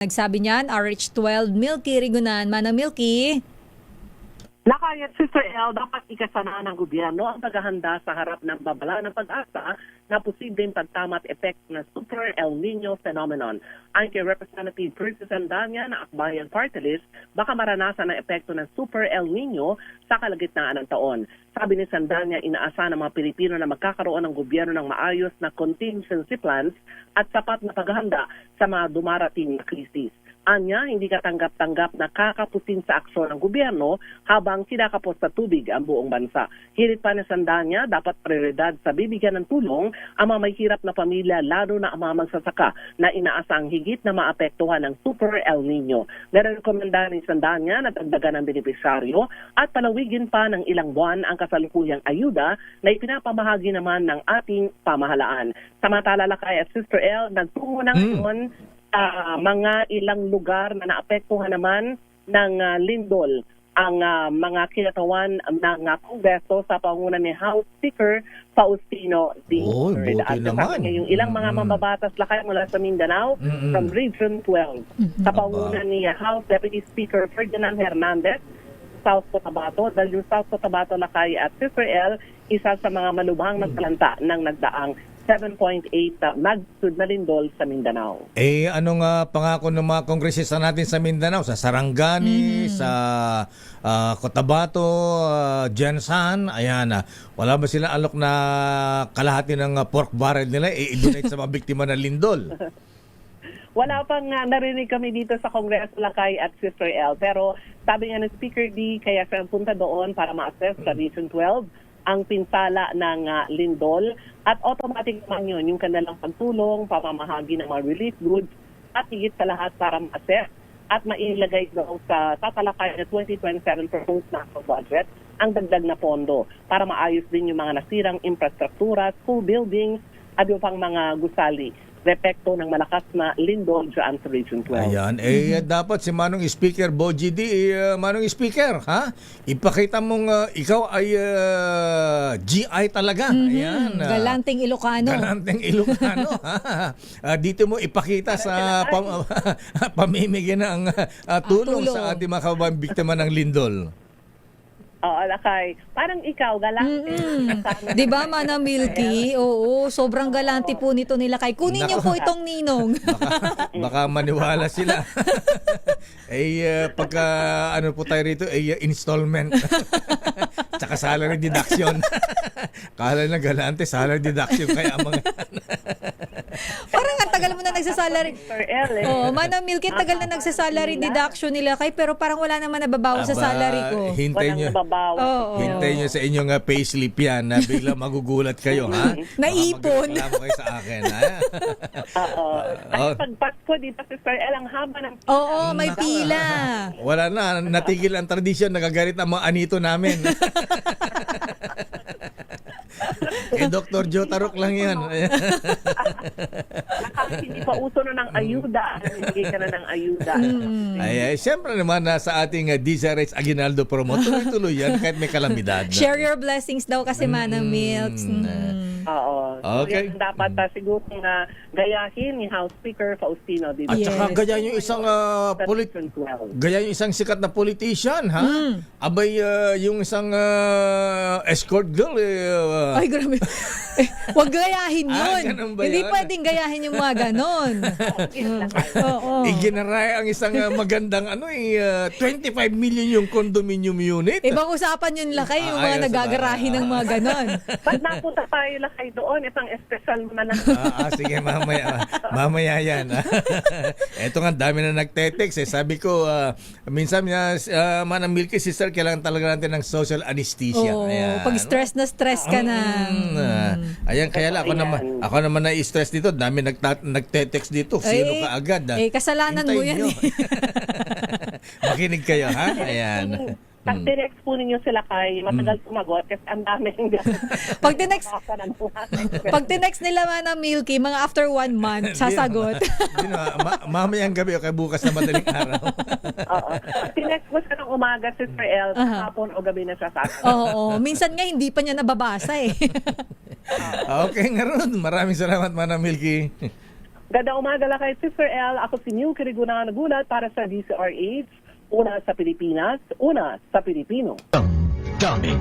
Nagsabi niyan, RH12 Milky Rigunan. Manang Milky. Nakayat Sister El, dapat ikasana ng gobyerno ang paghahanda sa harap ng babala ng pag-asa na posibleng pagtamat effect ng Super El Nino phenomenon. Ayon kay Representative Curtis Andanya na Akbayan Party List, baka maranasan ang epekto ng Super El Nino sa kalagitnaan ng taon. Sabi ni Sandanya, inaasahan ng mga Pilipino na magkakaroon ng gobyerno ng maayos na contingency plans at sapat na paghahanda sa mga dumarating na krisis. Anya, hindi katanggap-tanggap na kakapusin sa aksyon ng gobyerno habang kinakapos sa tubig ang buong bansa. Hirit pa ni Sandanya, dapat prioridad sa bibigyan ng tulong ang mga may hirap na pamilya, lalo na ang mga magsasaka na inaasang higit na maapektuhan ng Super El Nino. Nirekomenda ni Sandanya na dagdagan ng benepisyaryo at palawigin pa ng ilang buwan ang kasalukuyang ayuda na ipinapamahagi naman ng ating pamahalaan. Samantala lakay at Sister El, nagtungo na ngayon mga ilang lugar na naapektuhan naman ng lindol ang mga kinatawan ng Kongreso sa pangunan ni House Speaker Faustino D. Buti At naman. yung ilang mga mambabatas lakay mula sa Mindanao from Region 12 sa pangunan ni House Deputy Speaker Ferdinand Hernandez, South Cotabato, dahil yung South Cotabato lakay at Sister El, isa sa mga malubhang nagtalanta ng nagdaang 7.8 magnitude na lindol sa Mindanao. Anong pangako ng mga kongresista natin sa Mindanao? Sa Sarangani, sa Cotabato, Jensan, ayan. Wala ba sila alok na kalahati ng pork barrel nila i-donate sa mga biktima ng lindol? Wala pang narinig kami dito sa Kongreso lakay at Sister El. Pero sabi nga ng Speaker D, kaya siya punta doon para ma-assess sa Region 12 ang pinsala ng lindol at automatic naman yun yung kanilang pagtulong, pamamahagi ng mga relief goods at higit sa lahat para ma-assess at mailagay doon sa tatalakay na 2027 proposed national budget ang dagdag na pondo para maayos din yung mga nasirang infrastruktura, school buildings at yung pang mga gusali. Repekto ng malakas na lindol dyan sa Region 12. Ayan. Dapat si Manong Speaker Boji D, Manong Speaker, ha? Ipakita mong ikaw ay GI talaga. Ayan. Galanteng Ilocano. Galanteng Ilocano. Ha? Dito mo ipakita sa pamimigay ng tulong sa ating mga kababaeng biktima ng lindol. Oo, lakay. Parang ikaw, galante. Di ba, Manang Milky? Oo, sobrang galante po nito nila kay. Kunin niyo po itong ninong. Baka maniwala sila. Pagka ano po tayo rito, installment. Tsaka salary deduction. Kala na galante, salary deduction. Kaya mga... Parang ang tagal mo na nagsasalary. Sir El, Oo, Manang Milky, tagal na nagsasalary deduction nila kay, pero parang wala naman nababawas sa salary ko. Hintay nyo. Oo. Hintay nyo sa inyong payslip yan na bigla magugulat kayo, ha? Naipon. Baka magreklamo kayo sa akin, ha? Oo. At pag Pasko, di ba, Sir El, ang haba ng... Oo, may pila. Wala na, natigil ang tradisyon, nagagalit ang mga anito namin. Kay Dr. Joe Tarok lang yan. Hindi pa uso na ng ayuda. Hindi ka na ng ayuda. Siyempre naman sa ating DZRH Aguinaldo promo, tuloy-tuloy yan kahit may kalamidad. Share your blessings daw kasi, Manang Milks. Oo. Okay. So, yan dapat siguro na gayahin ni House Speaker Faustino. At saka ganyan yung isang ganyan yung isang sikat na politician, ha? Abay yung isang escort girl Ay, grabe. Wag gayahin yun. ganun ba Hindi yun? pwedeng gayahin yung mga ganon. Oo. Iginarae ang isang magandang 25 million yung condominium unit. Ibang usapan yun lakay, yung mga ayos, nagagarahin ng mga ganon. Pag napunta tayo lakay doon, isang espesyal mo na lang. Sige, mamaya yan. Eto nga, dami na nagte-text. Sabi ko, minsan Manang Milky, sister, kailangan talaga natin ng social anesthesia. Oo, Ayan. pag stress na stress ka na. Ayan, kaya lang, ako naman na-stress dito. Dami nagte-text dito. Sino ka agad? Kasalanan mo yan. Makinig kayo, ha? Ayan. Pag direct po ninyo sila kay matagal sumagot kasi ang dami ng Pag tinext nila Manang Milky, mga after 1 month, sasagot. Mamayang gabi o kay bukas na madaling araw. Oo. Pag tinext mo siya ng umaga, Sister El, hapon o gabi na siya sasagot. Oo. Minsan nga, hindi pa niya nababasa eh. Okay nga ron. Maraming salamat, Manang Milky. Ganda umaga lang kay Sister L. Ako si New Kiriguna nagulat para sa DCRH. Una sa Pilipinas, una sa Pilipino. Dummy.